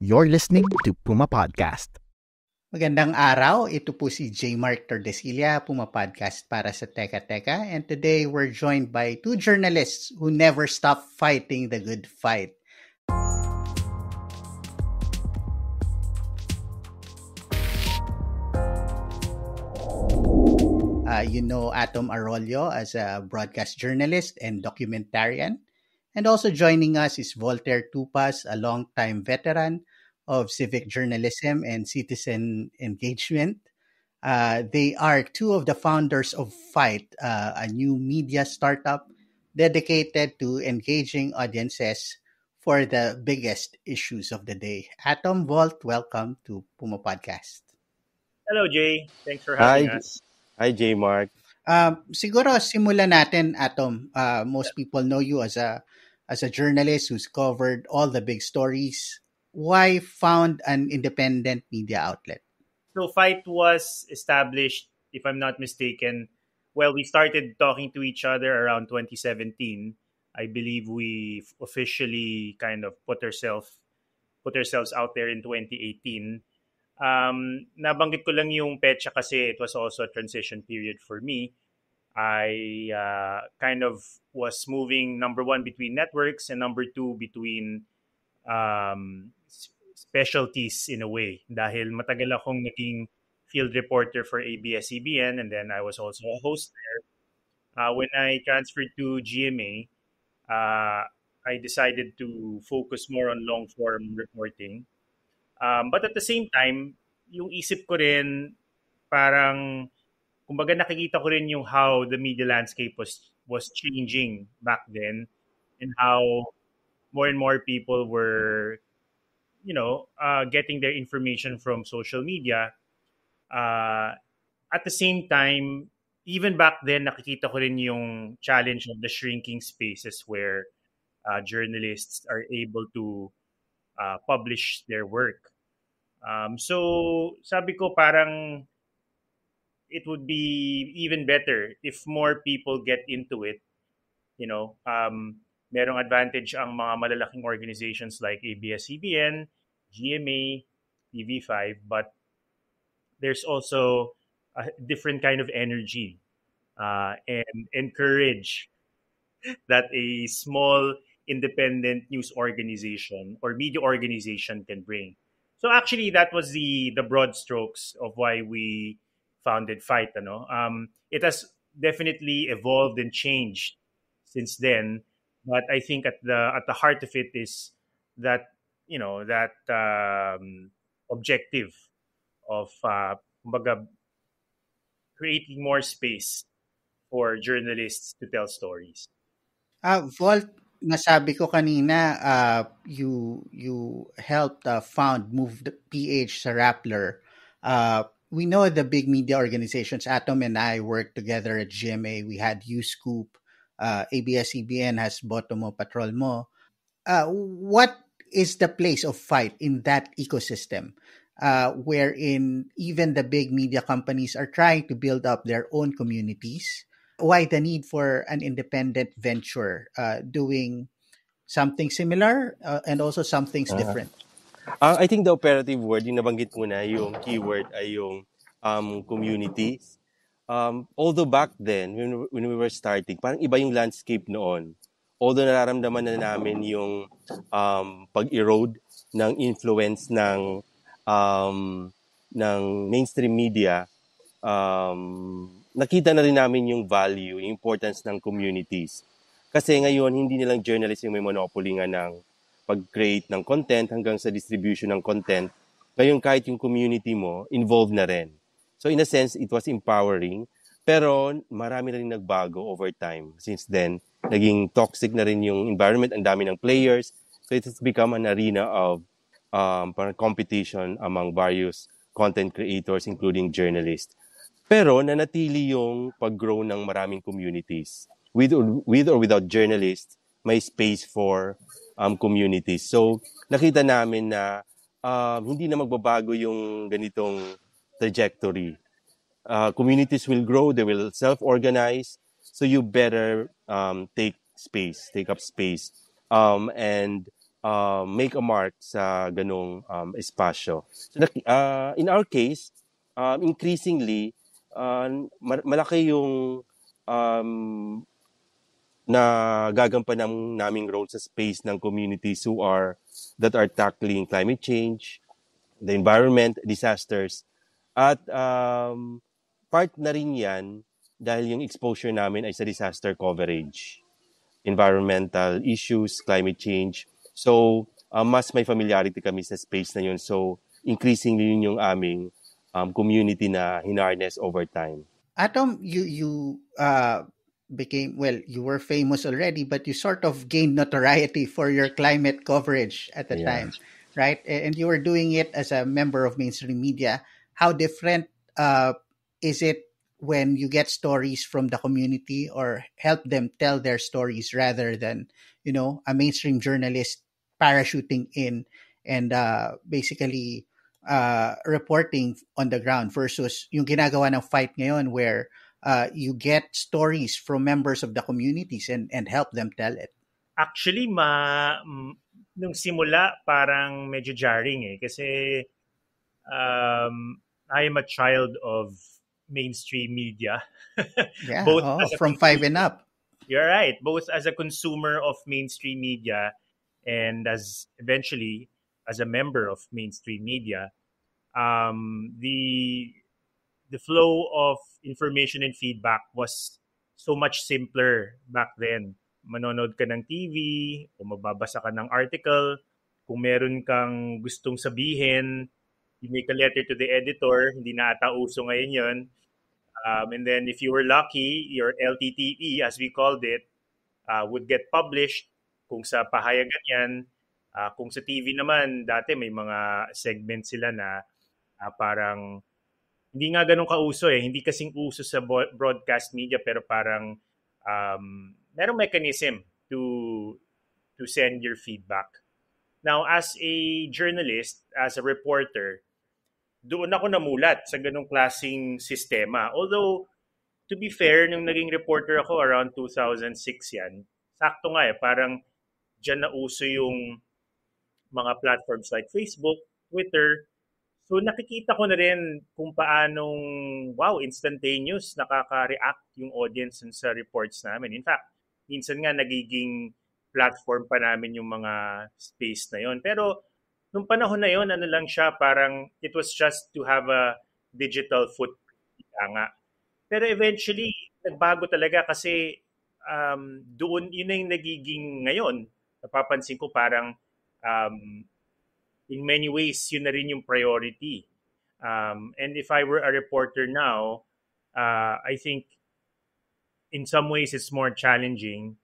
You're listening to Puma Podcast. Magandang araw, ito po si J. Mark Tordesillas, pumapodcast para sa Teka Teka, and today we're joined by two journalists who never stop fighting the good fight. You know Atom Arroyo as a broadcast journalist and documentarian. And also joining us is Voltaire Tupas, a longtime veteran of civic journalism and citizen engagement. They are two of the founders of Fight, a new media startup dedicated to engaging audiences for the biggest issues of the day. Atom, Volt, welcome to Puma Podcast. Hello, Jay. Thanks for having Hi, us. hi, J. Mark. Siguro simulan natin, Atom. Most people know you as a journalist who's covered all the big stories. Why found an independent media outlet? So, Fight was established, if I'm not mistaken. Well, we started talking to each other around 2017. I believe we officially kind of put ourselves out there in 2018. Nabanggit ko lang yung petsa kasi it was also a transition period for me. I kind of was moving, number one, between networks, and number two, between specialties in a way. Dahil matagal akong naging field reporter for ABS-CBN, and then I was also a host there. When I transferred to GMA, I decided to focus more on long-form reporting. But at the same time, yung isip ko rin, parang, kumbaga nakikita ko rin yung how the media landscape was changing back then, and how more and more people were, getting their information from social media. At the same time, even back then, nakikita ko rin yung challenge of the shrinking spaces where journalists are able to publish their work. So sabi ko parang it would be even better if more people get into it. Merong advantage ang mga malalaking organizations like ABS-CBN, GMA, TV5, but there's also a different kind of energy and encourage that a small independent news organization or media organization can bring. So actually, that was the broad strokes of why we founded Fight. It has definitely evolved and changed since then, but I think at the heart of it is that objective of kumbaga, creating more space for journalists to tell stories. Volt, nasabi ko kanina, you helped found Move the PH sa Rappler. We know the big media organizations. Atom and I worked together at GMA. We had UScoop. ABS-CBN has Boto Mo, Patrol Mo. What is the place of Fight in that ecosystem, wherein even the big media companies are trying to build up their own communities? Why the need for an independent venture doing something similar and also some things different? I think the operative word, yung nabanggit mo na, yung keyword ay yung communities. Although back then, when we were starting, parang iba yung landscape noon. Although nararamdaman na namin yung pag-erode ng influence ng mainstream media, nakita na rin namin yung value, yung importance ng communities. Kasi ngayon, hindi nilang journalists yung may monopoly nga ng pag-create ng content hanggang sa distribution ng content. Ngayon, kahit yung community mo, involved na rin. So in a sense, it was empowering. Pero marami na rin nagbago over time. Since then, naging toxic na rin yung environment, ang dami ng players. So it has become an arena of parang competition among various content creators, including journalists. Pero nanatili yung pag-grow ng maraming communities. With or without journalists, may space for communities. So nakita namin na hindi na magbabago yung ganitong trajectory. Communities will grow, they will self-organize, so you better take up space. And make a mark sa ganong espasyo. So, in our case, increasingly, malaki yung na gagampan naming role sa space ng communities that are tackling climate change, the environment, disasters. At part na rin yan dahil yung exposure namin ay sa disaster coverage, environmental issues, climate change. So, mas may familiarity kami sa space na yun. So, increasingly yun yung aming community na hinarness over time. Atom, you became, well, you were famous already, but you sort of gained notoriety for your climate coverage at the time, right? And you were doing it as a member of mainstream media. How different is it when you get stories from the community or help them tell their stories rather than, a mainstream journalist parachuting in and basically reporting on the ground versus yung ginagawa ng fight ngayon where you get stories from members of the communities and help them tell it? Actually, nung simula, parang medyo jarring kasi I am a child of mainstream media. Yeah, from 5 and up. You're right. Both as a consumer of mainstream media and eventually as a member of mainstream media, the flow of information and feedback was so much simpler back then. Manonood ka ng TV o mababasa ka ng article. Kung meron kang gustong sabihin, you make a letter to the editor. Hindi na ata uso ngayon yun. And then if you were lucky, your LTTE, as we called it, would get published. Kung sa pahayagan yan, kung sa TV naman, dati may mga segments sila na parang hindi nga ganun kauso Hindi kasing uso sa broadcast media pero parang merong mechanism to send your feedback. Now, as a journalist, as a reporter, doon ako namulat sa ganung klaseng sistema. Although, to be fair, nung naging reporter ako around 2006 yan, sakto nga parang dyan na uso yung mga platforms like Facebook, Twitter. So nakikita ko na rin kung paanong, instantaneous nakaka-react yung audience sa reports namin. In fact, minsan nga nagiging platform pa namin yung mga space na yon. Pero nung panahon na yon, ano lang siya, parang it was just to have a digital footprint nga. Pero eventually, nagbago talaga kasi doon, yun na yung nagiging ngayon. Napapansin ko parang in many ways, yun na rin yung priority. And if I were a reporter now, I think in some ways it's more challenging.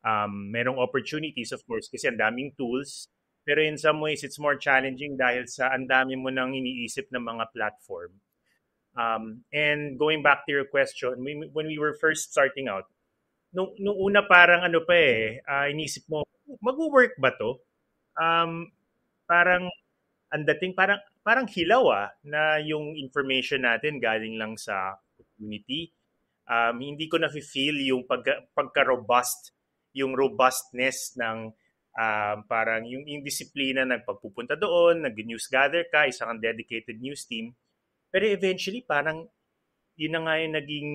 Merong opportunities, of course, kasi ang daming tools. Pero in some ways, it's more challenging dahil sa ang dami mo nang iniisip ng mga platform. And going back to your question, when we were first starting out, nung una parang inisip mo, mag-work ba to? Parang ang dating parang hilaw na yung information natin galing lang sa community. Hindi ko na-feel yung pagka-robust, yung robustness ng parang yung disiplina ng pagpupunta doon, nag-news gather ka, isang dedicated news team. Pero eventually parang yun na nga yung naging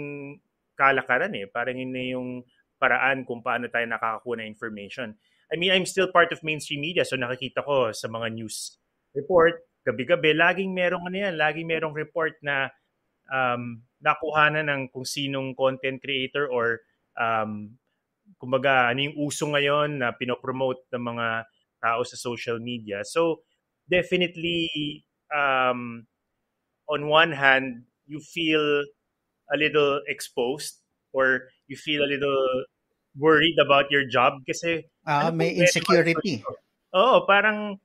kalakaran Parang yun na yung paraan kung paano tayo nakakakuha ng information. I mean, I'm still part of mainstream media, so nakikita ko sa mga news report, gabi-gabi, laging merong report na nakuhanan ng kung sinong content creator or kumbaga, ano yung uso ngayon na pinopromote ng mga tao sa social media. So, definitely, on one hand, you feel a little exposed or you feel a little worried about your job kasi may insecurity. Parang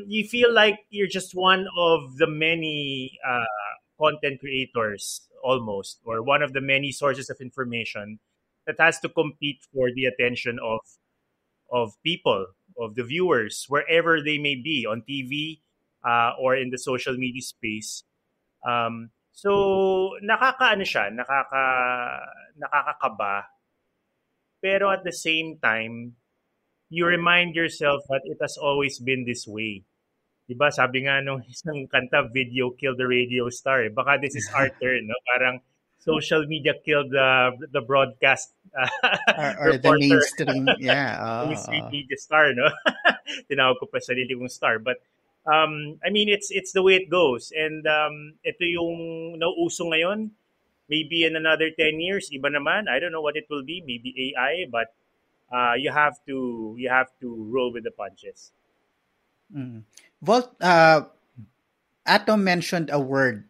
you feel like you're just one of the many content creators almost, or one of the many sources of information that has to compete for the attention of people, of the viewers, wherever they may be, on TV or in the social media space. So nakakakaba. Pero at the same time, you remind yourself that it has always been this way. Diba, sabi nga nung isang kanta, video killed the radio star. Eh. Baka this is our turn, no? Parang social media killed the broadcast Or the reporter, mainstream, yeah. the mainstream media star, no? Tinawag ko pa sarili kong star. But, I mean, it's the way it goes. And ito yung nauuso ngayon. Maybe in another 10 years, iba naman. I don't know what it will be. Maybe AI, but you have to roll with the punches. Mm. Volt, Atom mentioned a word,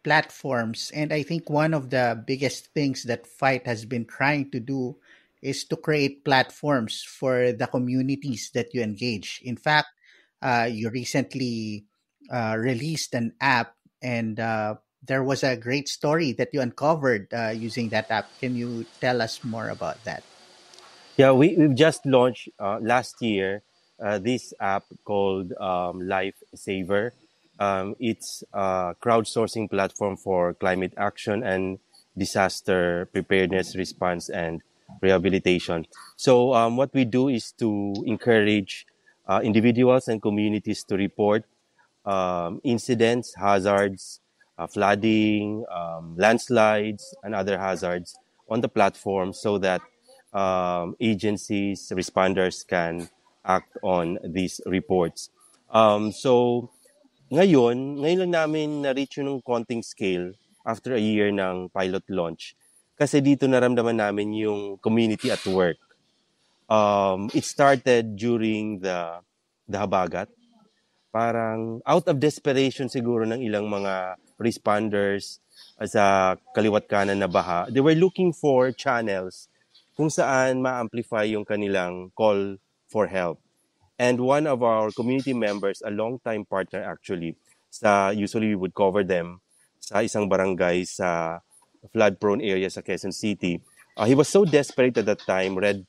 platforms, and I think one of the biggest things that Fight has been trying to do is to create platforms for the communities that you engage. In fact, you recently released an app, and there was a great story that you uncovered using that app. Can you tell us more about that? Yeah, we've just launched last year this app called Life Saver. It's a crowdsourcing platform for climate action and disaster preparedness, response, and rehabilitation. So, what we do is to encourage individuals and communities to report incidents, hazards, flooding, landslides, and other hazards on the platform so that agencies, responders can act on these reports. So, ngayon lang namin na-reach yung konting scale after a year ng pilot launch. Kasi dito naramdaman namin yung community at work. It started during the habagat. Parang out of desperation siguro ng ilang mga responders sa kaliwat kanan na baha, they were looking for channels kung saan ma-amplify yung kanilang call for help. And one of our community members, a long-time partner actually, usually we would cover them sa isang barangay sa flood-prone area sa Quezon City. He was so desperate at that time, red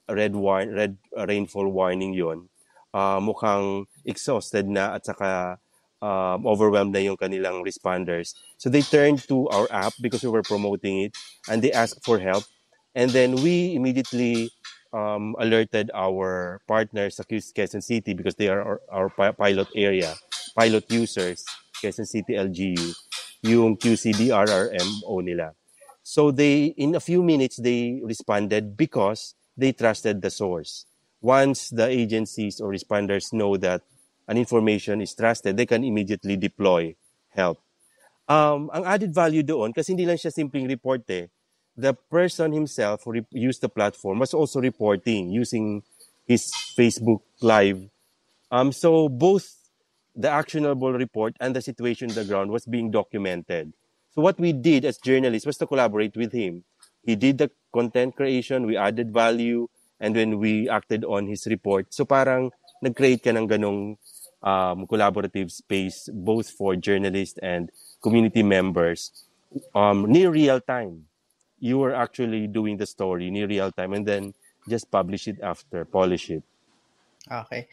rainfall warning yon. Mukhang exhausted na at saka overwhelmed na yung kanilang responders. So they turned to our app because we were promoting it and they asked for help. And then we immediately alerted our partners sa Quezon City because they are our pilot area, pilot users, Quezon City LGU, yung QCDRRMO nila. So in a few minutes, they responded because they trusted the source. Once the agencies or responders know that an information is trusted, they can immediately deploy help. Ang added value doon, kasi hindi lang siya simpleng report the person himself who used the platform was also reporting using his Facebook Live. So both the actionable report and the situation on the ground was being documented. So what we did as journalists was to collaborate with him. He did the content creation, we added value, and when we acted on his report. So parang nag-create ka ng ganong collaborative space both for journalists and community members near real time. You were actually doing the story near real time and then just publish it after, polish it. Okay.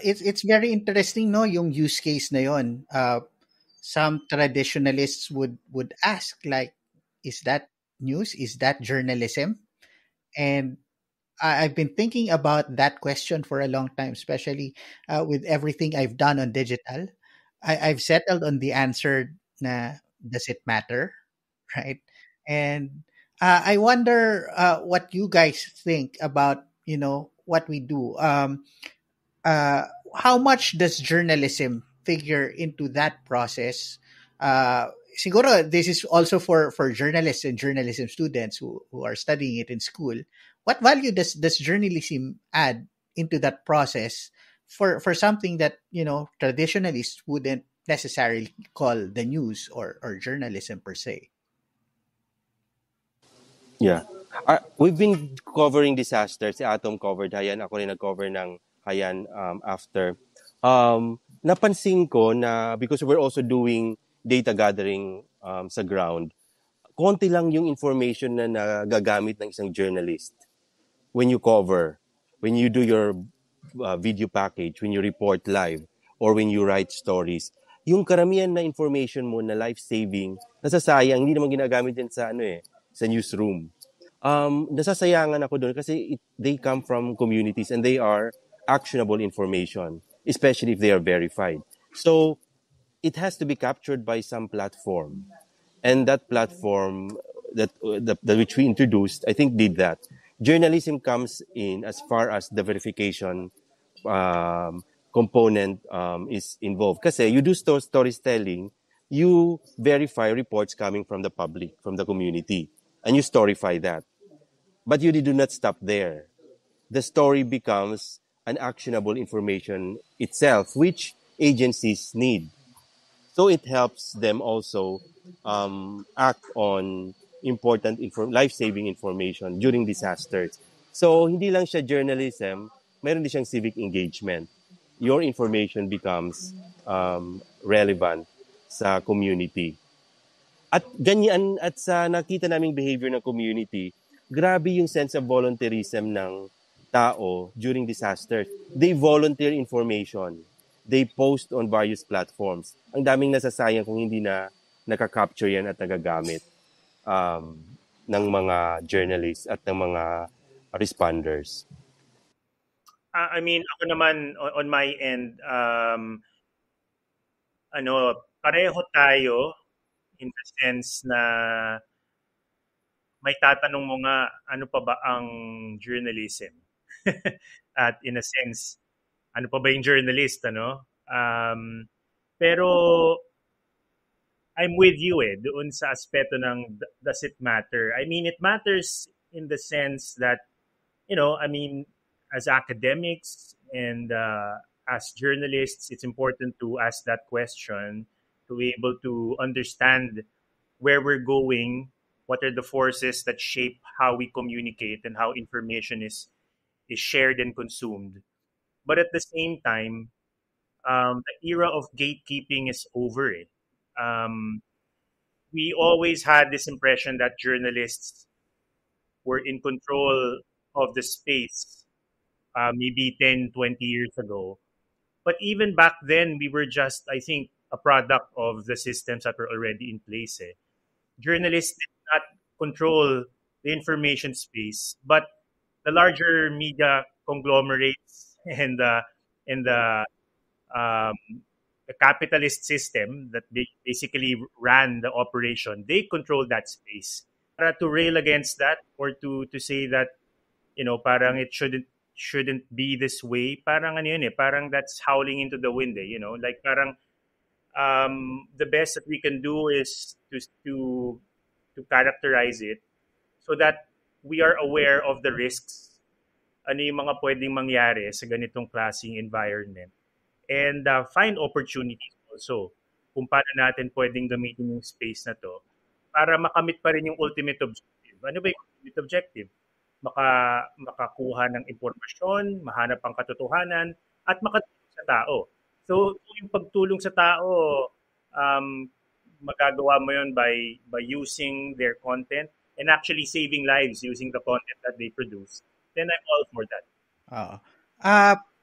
It's very interesting, no, yung use case na yon. Some traditionalists would ask, like, is that news? Is that journalism? And I've been thinking about that question for a long time, especially with everything I've done on digital. I've settled on the answer na, does it matter? Right? And I wonder what you guys think about, what we do. How much does journalism figure into that process? Siguro this is also for journalists and journalism students who are studying it in school. What value does journalism add into that process for something that traditionalists wouldn't necessarily call the news or journalism per se? Yeah. We've been covering disasters. Si Atom covered Hayan. Ako rin nag-cover ng Hayan after. Napansin ko na because we're also doing data gathering sa ground, konti lang yung information na nagagamit ng isang journalist when you cover, when you do your video package, when you report live, or when you write stories. Yung karamihan na information mo na life-saving, nasasayang, hindi naman ginagamit yan sa sa newsroom. nasasayangan ako doon kasi they come from communities and they are actionable information, especially if they are verified. So it has to be captured by some platform. And that platform that which we introduced, I think, did that. Journalism comes in as far as the verification component is involved. Kasi you do storytelling, you verify reports coming from the public, from the community, and you storify that. But you do not stop there. The story becomes an actionable information itself, which agencies need. So it helps them also act on important life-saving information during disasters. So hindi lang siya journalism, meron din siyang civic engagement. Your information becomes relevant sa community. At ganyan, at sa nakita naming behavior ng community, grabe yung sense of volunteerism ng tao during disasters. They volunteer information. They post on various platforms. Ang daming nasasayang kung hindi na nakaka-capture yan at nagagamit ng mga journalists at ng mga responders. I mean, ako naman on my end, pareho tayo in the sense na may tatanong mo nga, ano pa ba ang journalism? At in a sense, ano pa ba yung journalist, ano? Pero I'm with you doon sa aspeto ng does it matter? I mean, it matters in the sense that, I mean, as academics and as journalists, it's important to ask that question to be able to understand where we're going, what are the forces that shape how we communicate and how information is shared and consumed. But at the same time, the era of gatekeeping is over. We always had this impression that journalists were in control of the space maybe 10, 20 years ago. But even back then, we were just, I think, a product of the systems that were already in place. Journalists did not control the information space, but the larger media conglomerates and the capitalist system that basically ran the operation, they controlled that space. Para to rail against that or to say that, parang it shouldn't be this way, parang parang that's howling into the wind, like parang the best that we can do is to characterize it so that we are aware of the risks, ano yung mga pwedeng mangyari sa ganitong klaseng environment, and find opportunities also kung paano natin pwedeng gamitin yung space na to para makamit pa rin yung ultimate objective. Ano ba yung ultimate objective? Makakuha ng impormasyon, mahanap ang katotohanan, at makatulong sa tao. So, yung pagtulong sa tao, magagawa mo yun by using their content and actually saving lives using the content that they produce. Then I'm all for that.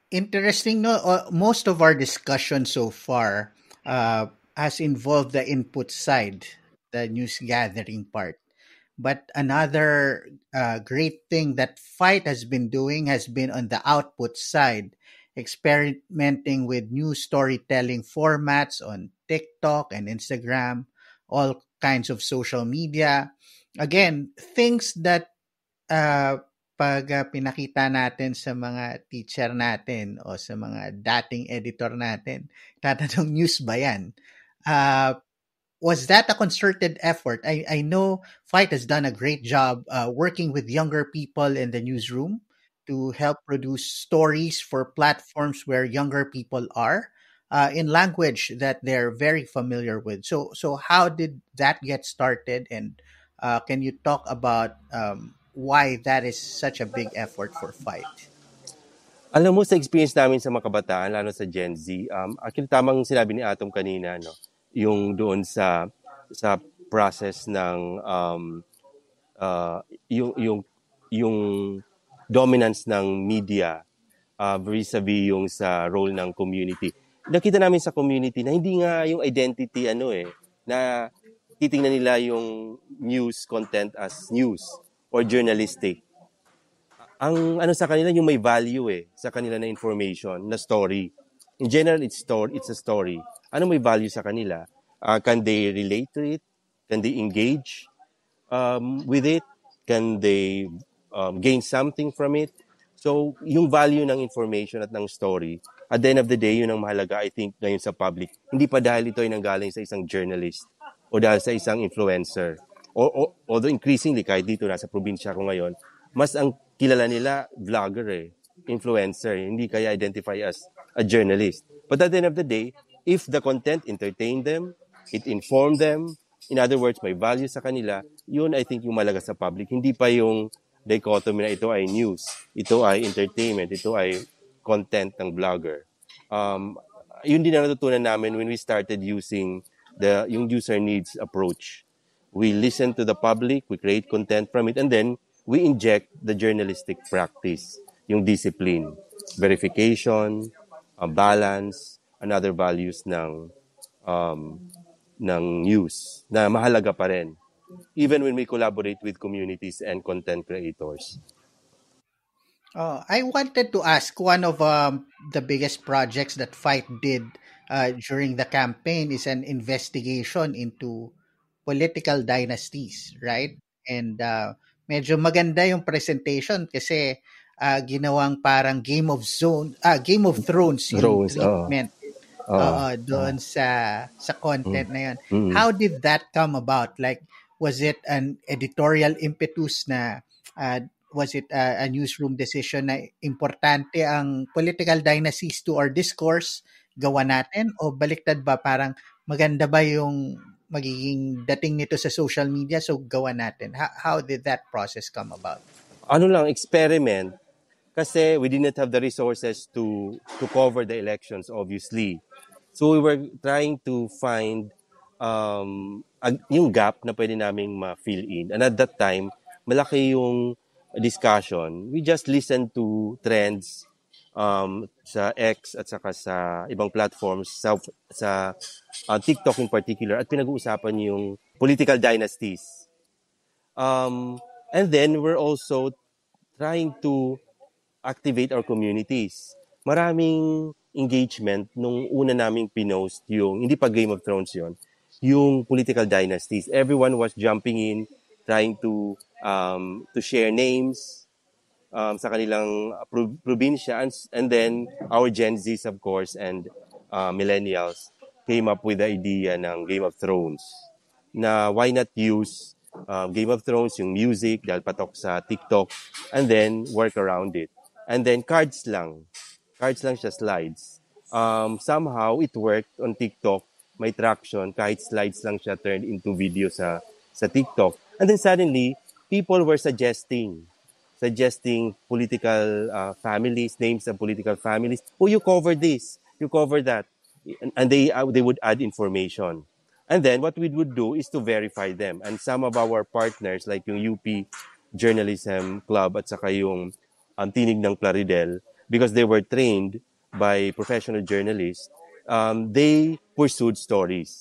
Interesting, no? Most of our discussion so far has involved the input side, the news gathering part. But another great thing that Fight has been doing has been on the output side, experimenting with new storytelling formats on TikTok and Instagram, all kinds of social media. Again, things that pag pinakita natin sa mga teacher natin o sa mga dating editor natin, tatanong, news ba yan? Was that a concerted effort? I know Fight has done a great job working with younger people in the newsroom to help produce stories for platforms where younger people are in language that they're very familiar with. So how did that get started? And can you talk about why that is such a big effort for Fight? Alam mo, sa experience namin sa mga kabataan, lalo sa Gen Z, actually tamang sinabi ni Atom kanina, no? Yung doon sa process ng yung dominance ng media vis-a-vis yung sa role ng community. Nakita namin sa community na hindi nga yung identity na titingnan nila yung news content as news or journalistic. Ang ano sa kanila, yung may value sa kanila na information, na story. In general, it's a story. Ano may value sa kanila? Can they relate to it? Can they engage with it? Can they gain something from it? So, yung value ng information at ng story, at the end of the day, yun ang mahalaga, I think, ngayon sa public. Hindi pa dahil ito ay nanggaling sa isang journalist o dahil sa isang influencer. Although increasingly, kahit dito nasa probinsya ko ngayon, mas ang kilala nila vlogger influencer, hindi kaya identify as a journalist. But at the end of the day, if the content entertained them, it informed them, in other words, may value sa kanila, yun I think yung malaga sa public. Hindi pa yung dichotomy na ito ay news, ito ay entertainment, ito ay content ng blogger. Yun din ang natutunan namin when we started using yung user needs approach. We listen to the public, we create content from it, and then we inject the journalistic practice, yung discipline, verification, balance, and other values ng news na mahalaga pa rin, even when we collaborate with communities and content creators. I wanted to ask, one of the biggest projects that Fight did during the campaign is an investigation into political dynasties, right? And medyo maganda yung presentation kasi ginawang parang Game of Thrones yung treatment doon sa content na yun. How did that come about? Like, was it an editorial impetus na was it a newsroom decision na importante ang political dynasties to our discourse, gawa natin? O baliktad ba, parang maganda ba yung magiging dating nito sa social media, so gawa natin? How did that process come about? Ano lang, experiment. Kasi we didn't have the resources to cover the elections, obviously. So we were trying to find yung gap na pwede naming ma-fill in. And at that time, malaki yung discussion. We just listened to trends sa X at saka sa ibang platforms, sa TikTok in particular, at pinag-uusapan yung political dynasties. And then we're also trying to activate our communities. Maraming engagement nung una naming pinost yung, hindi pa Game of Thrones yon, yung political dynasties. Everyone was jumping in, trying to share names sa kanilang probinsya, and then our Gen Zs, of course, and millennials came up with the idea ng Game of Thrones, na why not use Game of Thrones, yung music, dahil patok sa TikTok, and then work around it. And then cards lang siya, slides. Somehow it worked on TikTok, may traction, kahit slides lang siya turned into video sa TikTok. And then suddenly, people were suggesting political families, names of political families. Oh, you cover this, you cover that. And they would add information. And then what we would do is to verify them. And some of our partners, like yung UP Journalism Club at saka yung Tinig ng Plaridel, because they were trained by professional journalists, they pursued stories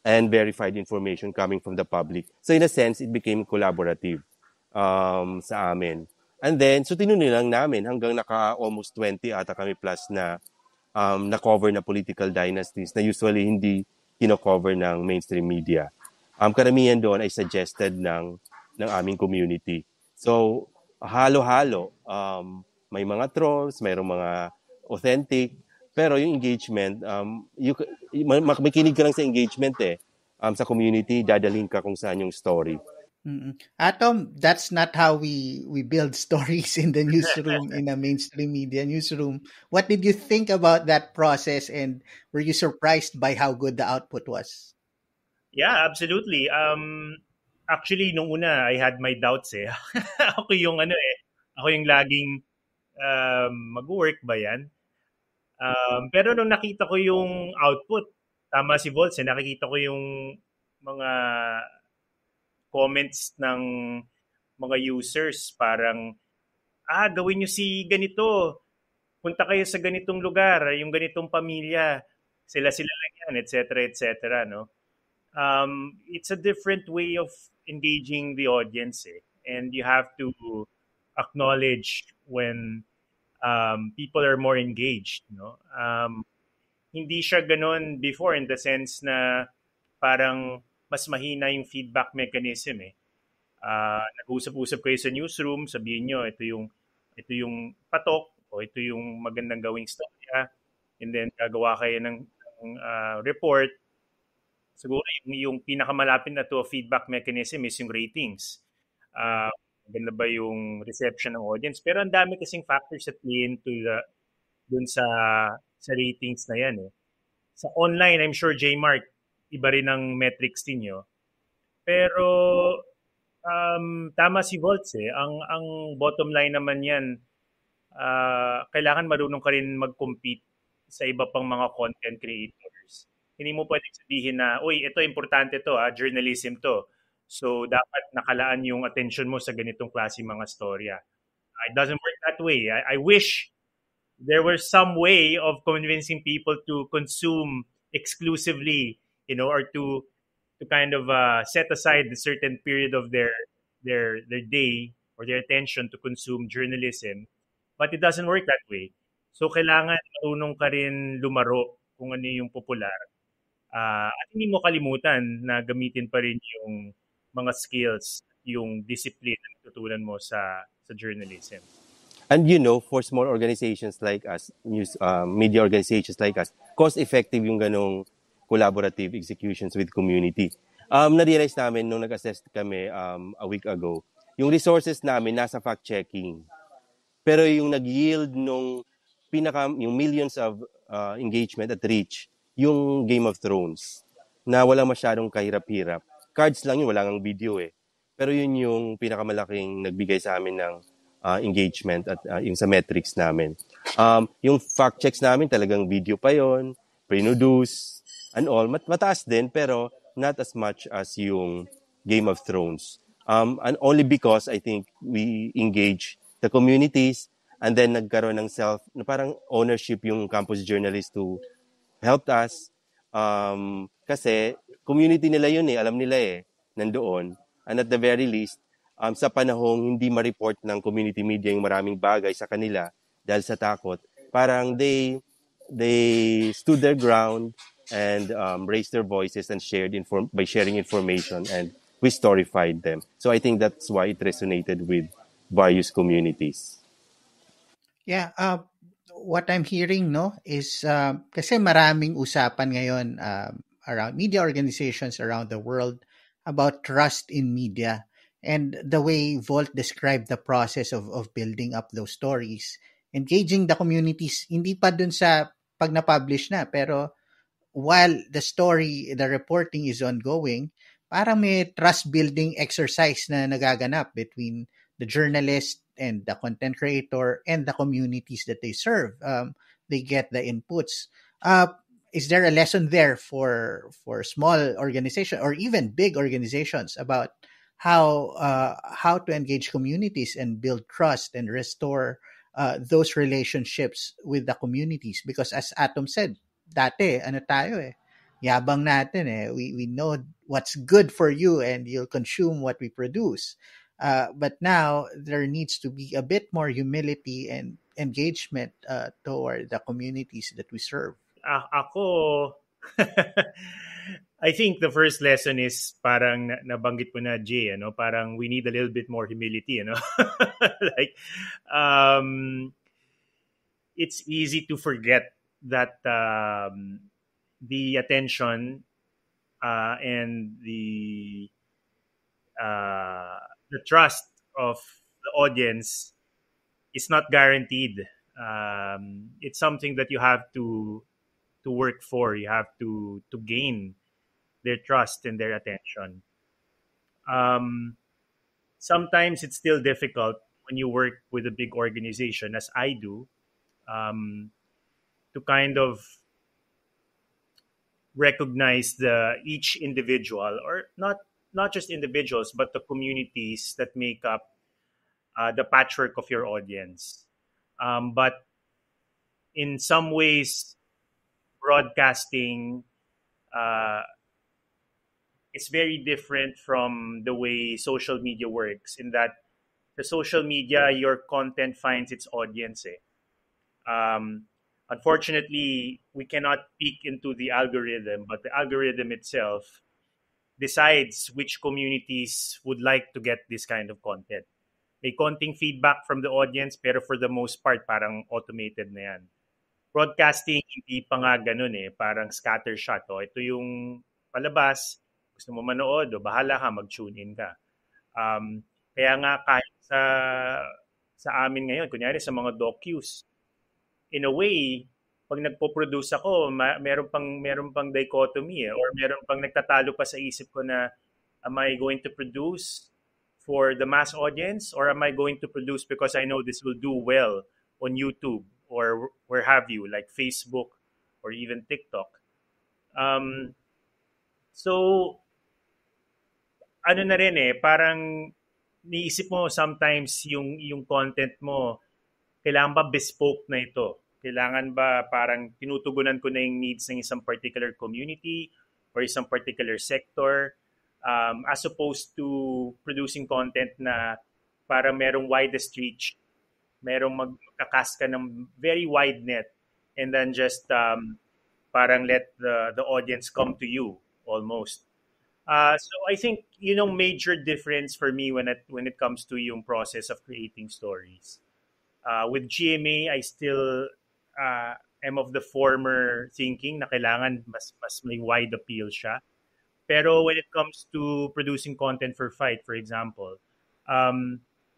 and verified information coming from the public. So in a sense, it became collaborative sa amin. And then, so tinuloy lang namin hanggang almost 20 ata kami plus na na-cover na political dynasties na usually hindi kino-cover ng mainstream media. Karamihan doon ay suggested ng aming community. So, halo-halo. May mga trolls, mayroong mga authentic, pero yung engagement, makikinig ka lang sa engagement sa community, dadalhin ka kung saan yung story. Atom, that's not how we build stories in the newsroom, in a mainstream media newsroom. What did you think about that process, and were you surprised by how good the output was? Yeah, absolutely. Actually, nung una, I had my doubts Ako yung laging mag-work ba yan? Pero nung nakita ko yung output, tama si Volts, nakikita ko yung mga comments ng mga users, parang, gawin nyo si ganito, punta kayo sa ganitong lugar, yung ganitong pamilya, sila lang yan, etc., no? It's a different way of engaging the audience, and you have to acknowledge when people are more engaged, no? Hindi siya ganun before in the sense na parang mas mahina yung feedback mechanism eh. Nag-usap-usap kayo sa newsroom, sabihin nyo, ito yung patok o ito yung magandang gawing storya, and then gagawa kayo ng report. Siguro yung pinakamalapit na to feedback mechanism is yung ratings. Maganda ba yung reception ng audience? Pero ang dami kasing factors at play into dun sa ratings na yan eh. Sa online, I'm sure J-Mark, iba rin ang metrics ninyo. Pero tama si Volts eh. Ang bottom line naman yan, kailangan marunong ka rin mag-compete sa iba pang mga content creators. Hindi mo pwedeng sabihin na, uy, ito importante to, journalism to. So, dapat nakalaan yung attention mo sa ganitong klase mga storya. It doesn't work that way. I wish there was some way of convincing people to consume exclusively, or to kind of set aside a certain period of their day or their attention to consume journalism. But it doesn't work that way. So, kailangan marunong ka rin lumaro kung ano yung popular. At hindi mo kalimutan na gamitin pa rin yung mga skills, yung discipline na natutunan mo sa journalism. And for small organizations like us, media organizations like us, cost-effective yung ganong collaborative executions with community. Na-realize namin nung nag-assess kami a week ago, yung resources namin nasa fact-checking. Pero yung nag-yield yung millions of engagement at reach, yung Game of Thrones, na walang masyadong kahirap-hirap. Cards lang yun, wala ngang video eh. Pero yun yung pinakamalaking nagbigay sa amin ng engagement at yung sa metrics namin. Yung fact checks namin talagang video pa yon, pre-produce and all. Mataas din pero not as much as yung Game of Thrones. And only because I think we engage the communities and then nagkaroon ng na parang ownership yung campus journalists to help us. Kasi community nila yun eh, alam nila eh, nandoon. And at the very least, sa panahong hindi ma-report ng community media yung maraming bagay sa kanila dahil sa takot, parang they stood their ground and raised their voices and by sharing information, and we storified them. So I think that's why it resonated with various communities. Yeah, what I'm hearing is kasi maraming usapan ngayon around media organizations around the world about trust in media, and the way Volt described the process of building up those stories, engaging the communities, hindi pa dun sa pag na-publish na, pero while the reporting is ongoing, parang may trust building exercise na nagaganap between the journalist and the content creator and the communities that they serve. They get the inputs. Is there a lesson there for small organizations or even big organizations about how to engage communities and build trust and restore those relationships with the communities? Because as Atom said, dati tayo eh, yabang natin eh. We know what's good for you and you'll consume what we produce. But now there needs to be a bit more humility and engagement toward the communities that we serve. Ako, I think the first lesson is parang nabanggit mo na, Jay, parang we need a little bit more humility, like, it's easy to forget that the attention and the trust of the audience is not guaranteed. It's something that you have to work for. You have to gain their trust and their attention. Sometimes it's still difficult when you work with a big organization, as I do, to kind of recognize each individual, or not just individuals, but the communities that make up the patchwork of your audience. But in some ways, broadcasting is very different from the way social media works, in that the social media, your content finds its audience. Um, Unfortunately, we cannot peek into the algorithm, but the algorithm itself decides which communities would like to get this kind of content. May konting feedback from the audience, pero for the most part, parang automated na yan. Broadcasting, hindi pa nga ganun Parang scattershot. Ito yung palabas, gusto mo manood, bahala ka, mag-tune in ka. Kaya nga kahit sa amin ngayon, kunyari sa mga docus, in a way, pag nagpo-produce ako, meron pang dichotomy or meron pang nagtatalo pa sa isip ko na, am I going to produce for the mass audience, or am I going to produce because I know this will do well on YouTube or where have you, like Facebook or even TikTok? So, ano na rin parang niisip mo sometimes yung content mo, kailangan ba bespoke na ito? Kailangan ba parang tinutugunan ko na yung needs ng isang particular community or isang particular sector, as opposed to producing content na para merong widest reach, merong magkakast ka ng very wide net, and then just parang let the audience come to you almost. So I think major difference for me when it comes to yung process of creating stories. With GMA, I still am of the former thinking na kailangan mas may wide appeal siya. Pero when it comes to producing content for Fight, for example,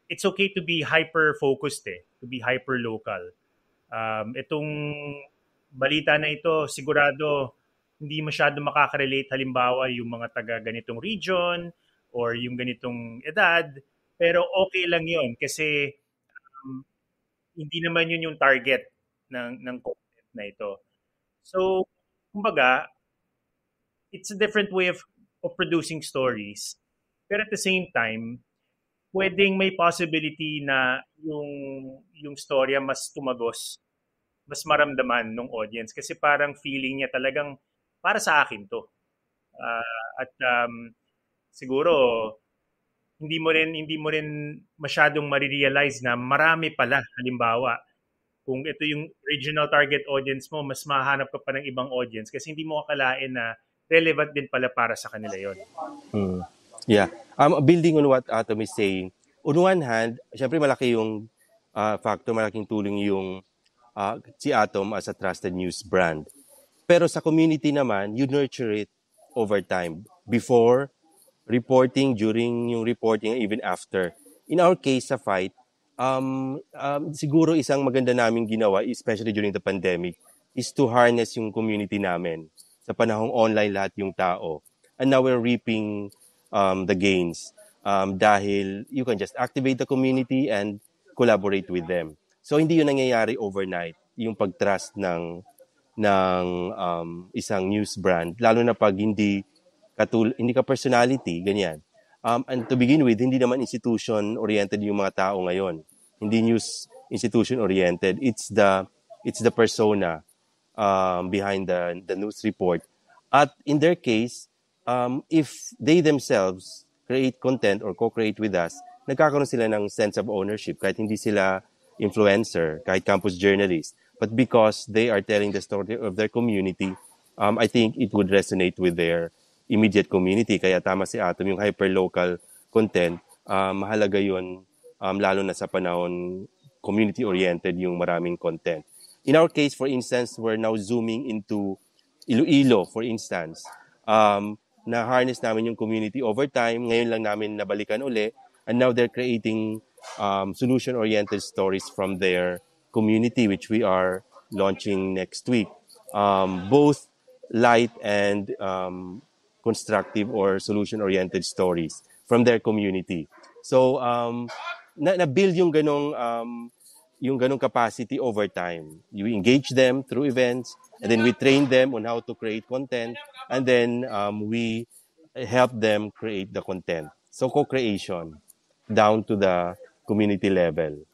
it's okay to be hyper-focused to be hyper-local. Itong balita na ito, sigurado hindi masyado makaka-relate halimbawa yung mga taga ganitong region or yung ganitong edad, pero okay lang yun kasi hindi naman yun yung target ng content na ito. So, kumbaga, it's a different way of producing stories. Pero at the same time, pwedeng may possibility na yung storya mas tumagos, mas maramdaman ng audience kasi parang feeling niya talagang para sa akin to. At siguro hindi mo rin masyadong marirealize na marami pala. Halimbawa, kung ito yung original target audience mo, mas mahanap ka pa ng ibang audience kasi hindi mo akalain na relevant din pala para sa kanila yon. Yeah. Building on what Atom is saying, on one hand, syempre malaki yung factor, malaking tulong yung si Atom as a trusted news brand. Pero sa community naman, you nurture it over time. Before reporting, during yung reporting, even after. In our case sa Fight, siguro isang maganda naming ginawa, especially during the pandemic, is to harness yung community namin. Sa panahong online lahat yung tao. And now we're reaping the gains dahil you can just activate the community and collaborate with them. So hindi yun nangyayari overnight, yung pag-trust ng isang news brand, lalo na pag hindi ka personality, ganyan. And to begin with, hindi naman institution-oriented yung mga tao ngayon. Hindi news institution-oriented. It's the persona behind the news report. At in their case, if they themselves create content or co-create with us, nagkakaroon sila ng sense of ownership kahit hindi sila influencer, kahit campus journalist. But because they are telling the story of their community, I think it would resonate with their immediate community. Kaya tama si Atom, yung hyper-local content, mahalaga yun, lalo na sa panahon community-oriented yung maraming content. In our case, for instance, we're now zooming into Iloilo, for instance. Na-harness namin yung community over time. Ngayon lang namin nabalikan uli. And now they're creating solution-oriented stories from their community, which we are launching next week. Both light and constructive or solution-oriented stories from their community. So, na-build yung ganong capacity over time. You engage them through events, and then we train them on how to create content, and then we help them create the content. So, co-creation down to the community level.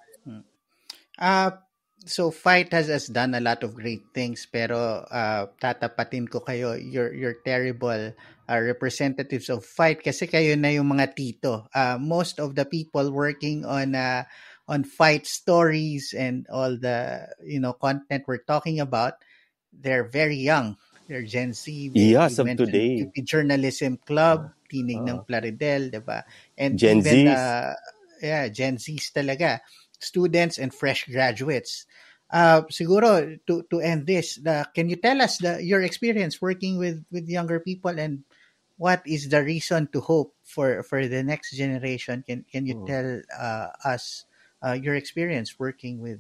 So Fight has done a lot of great things, pero tatapatin ko kayo, you're terrible representatives of Fight kasi kayo na yung mga tito. Most of the people working on Fight stories and all the content we're talking about, they're very young. They're Gen Z. Yeah, We as of mentioned today. UP Journalism Club, Tinig Uh, ng Plaridel, 'di ba? And Gen even Zs. Gen Zs talaga, students and fresh graduates. Siguro to end this, can you tell us your experience working with younger people, and what is the reason to hope for the next generation? Can you tell us your experience working with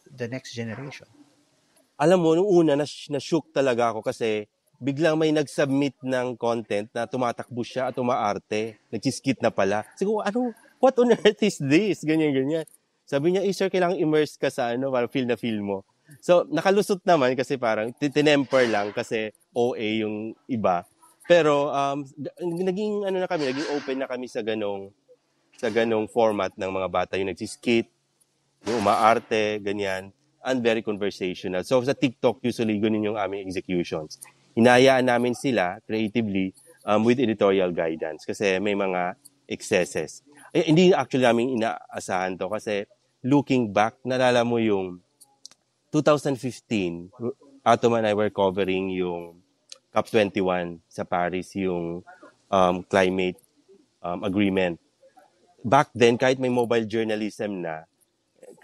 the next generation? Alam mo, nung una, na-shook talaga ako kasi biglang may nag-submit ng content na tumatakbo siya at umaarte. Nagsiskit na pala. Siguro, what on earth is this? Ganyan. Sabi niya, sir, kailangan immerse ka sa para feel na feel mo. So, nakalusot naman kasi parang tinemper lang kasi OA yung iba. Pero, naging open na kami sa ganong format ng mga bata yung nagsiskit, yung umaarte, ganyan, and very conversational. So sa TikTok, usually ganun yung aming executions. Hinayaan namin sila creatively with editorial guidance kasi may mga excesses. Hindi actually namin inaasahan to kasi looking back, nalala mo yung 2015, Atom and I were covering yung COP21 sa Paris, yung climate agreement. Back then, kahit may mobile journalism na,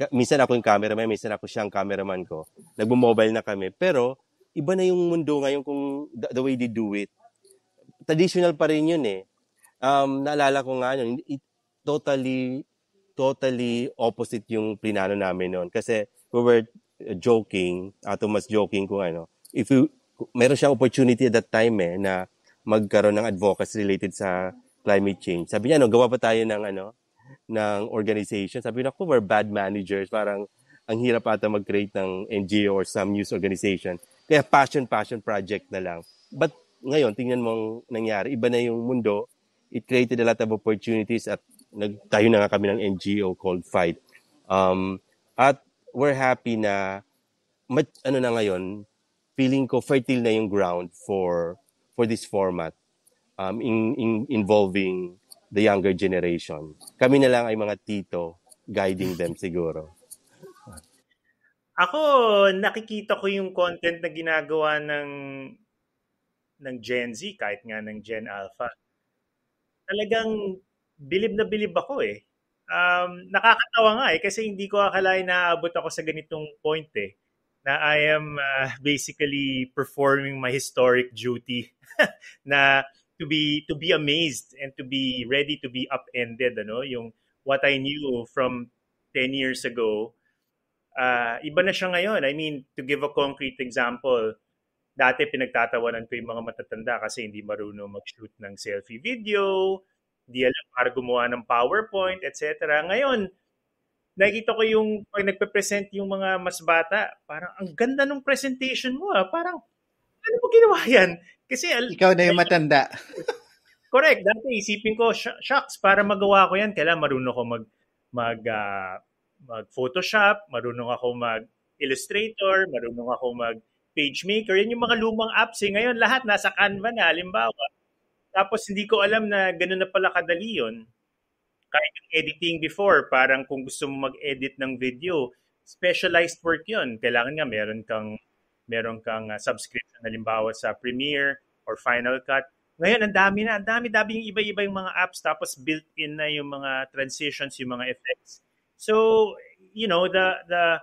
minsan ako yung cameraman, minsan ako siyang cameraman ko. Nagmo-mobile na kami. Pero, iba na yung mundo ngayon kung the way they do it. Traditional pa rin yun eh. Naalala ko nga yun, totally opposite yung plinano namin noon. Kasi we were joking, Atom was joking kung meron siyang opportunity at that time na magkaroon ng advocacy related sa climate change. Sabi niya, gawa pa tayo ng organization. Sabi niya, we're bad managers. Parang ang hirap ata mag-create ng NGO or some news organization. Kaya passion project na lang. But ngayon, tingnan mo ang nangyari. Iba na yung mundo. It created a lot of opportunities at nagtayo na nga kami ng NGO called Fight. At we're happy na na ngayon, feeling ko fertile na yung ground for this format involving the younger generation. Kami na lang ay mga tito guiding them siguro. Ako, nakikita ko yung content na ginagawa ng Gen Z, kahit nga ng Gen Alpha. Talagang bilib na bilib ako eh. Nakakatawa nga kasi hindi ko akalain na aabot ako sa ganitong point eh. Na I am basically performing my historic duty na to be amazed and to be ready to be upended, yung what I knew from 10 years ago, iba na siya ngayon. I mean, to give a concrete example, dati pinagtatawanan ko yung mga matatanda kasi hindi marunong mag-shoot ng selfie video, hindi alam para gumawa ng PowerPoint, etc. Ngayon, nakikita ko yung pag nagpe-present yung mga mas bata, parang ang ganda ng presentation mo parang ano mo ginawa yan? Kasi ikaw na yung matanda. Correct. Dati isipin ko, shucks, para magawa ko yan, kailangan marunong ako mag-Photoshop, marunong ako mag-Illustrator, marunong ako mag-PageMaker. Yan yung mga lumang apps Ngayon, lahat nasa Canva na, halimbawa. Tapos hindi ko alam na gano'n na pala kadali yun. Kahit yung editing before, parang kung gusto mo mag-edit ng video, specialized work yun. Kailangan nga meron kang subscription, halimbawa sa Premiere or Final Cut. Ngayon, ang dami yung iba-iba yung mga apps, tapos built-in na yung mga transitions, yung mga effects. So, the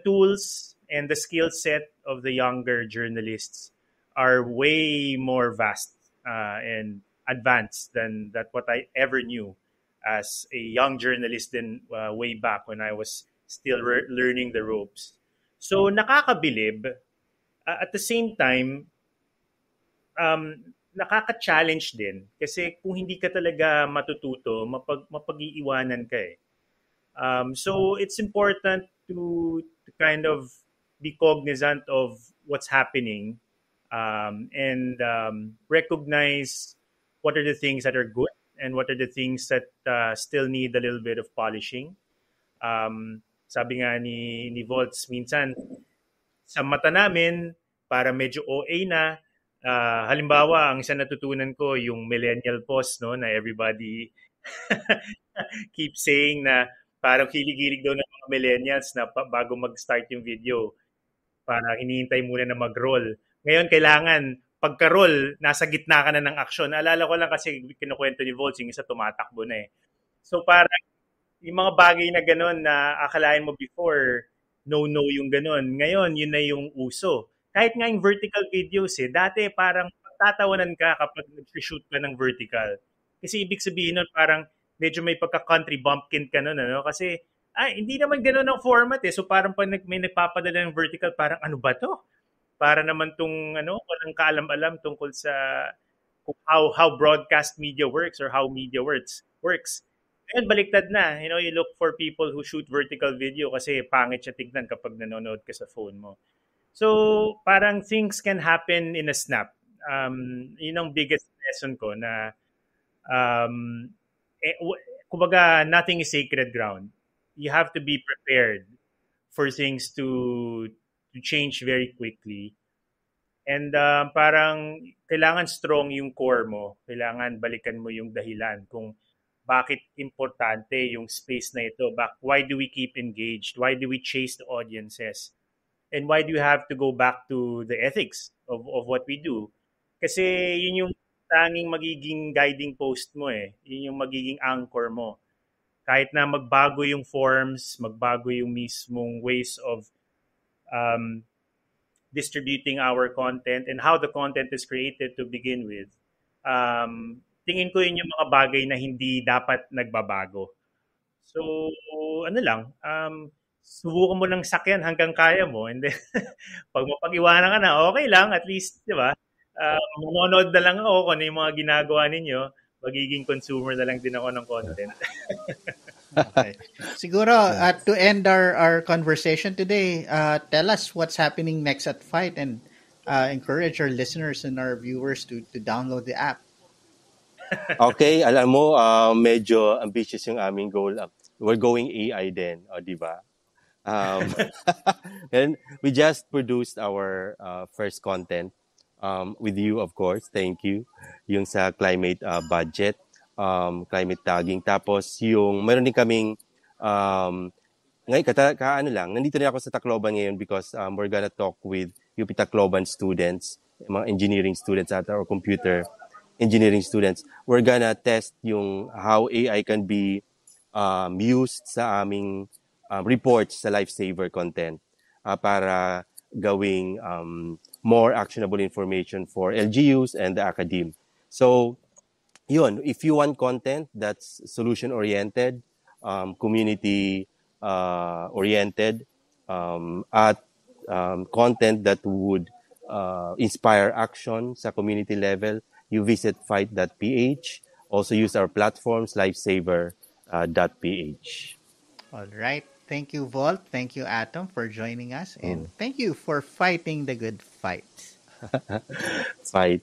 tools and the skill set of the younger journalists are way more vast and advanced than what I ever knew as a young journalist way back when I was still learning the ropes. So, nakakabilib. At the same time, nakaka-challenge din. Kasi kung hindi ka talaga matututo, mapag-iiwanan ka eh. So, it's important to kind of be cognizant of what's happening and recognize what are the things that are good and what are the things that still need a little bit of polishing. Sabi nga ni Volts, minsan sa mata namin, para medyo OA na. Halimbawa, ang isa natutunan ko, yung millennial post, no, na everybody keep saying na parang kilig-kilig daw ng mga millennials na bago mag-start yung video, para hinihintay muna na mag-roll. Ngayon, kailangan, pagka-roll, nasa gitna ka na ng aksyon. Naalala ko lang kasi kinukwento ni Volts, yung isa tumatakbo na eh. So parang yung mga bagay na gano'n na akalain mo before, no-no yung gano'n. Ngayon, yun na yung uso. Kahit nga yung vertical videos dati parang tatawanan ka kapag nag-shoot ka ng vertical. Kasi ibig sabihin nun parang medyo may pagka-country bumpkin ka nun, ano? Kasi, hindi naman gano'n ang format So parang pag may nagpapadala ng vertical, parang ano ba to? Para naman tong, walang kaalam-alam tungkol sa kung how broadcast media works or how media works. Ngayon, baliktad na. You look for people who shoot vertical video kasi pangit siya tignan kapag nanonood ka sa phone mo. So, parang things can happen in a snap. Yun ang biggest lesson ko na kumbaga, nothing is sacred ground. You have to be prepared for things to change very quickly. And parang kailangan strong yung core mo. Kailangan balikan mo yung dahilan kung bakit importante yung space na ito. Why do we keep engaged? Why do we chase the audiences? And why do you have to go back to the ethics of what we do? Kasi yun yung tanging magiging guiding post mo Yun yung magiging anchor mo. Kahit na magbago yung forms, magbago yung mismong ways of distributing our content and how the content is created to begin with, tingin ko yun yung mga bagay na hindi dapat nagbabago. So, ano lang, subukan mo lang sakyan hanggang kaya mo. And then, pag mapag-iwanan ka na, okay lang. At least, di ba? Manonood na lang ako kung ano yung mga ginagawa ninyo. Magiging consumer na lang din ako ng content. Okay. Siguro, to end our conversation today, tell us what's happening next at Fight and encourage our listeners and our viewers to download the app. Okay, alam mo, medyo ambitious yung aming goal. We're going AI din, di ba? And we just produced our first content with you, of course. Thank you. Yung sa climate budget, climate tagging. Tapos yung, meron din kaming, ngayon, nandito na ako sa Tacloban ngayon because we're gonna talk with UP Tacloban students, mga engineering students at or computer engineering students. We're gonna test yung how AI can be used sa aming reports sa Lifesaver content para gawing more actionable information for LGUs and the academe. So, yun, if you want content that's solution-oriented, community-oriented, at content that would inspire action sa community level, you visit fight.ph. Also use our platforms, lifesaver.ph. All right. Thank you, Volt. Thank you, Atom, for joining us. And thank you for fighting the good fight. Fight.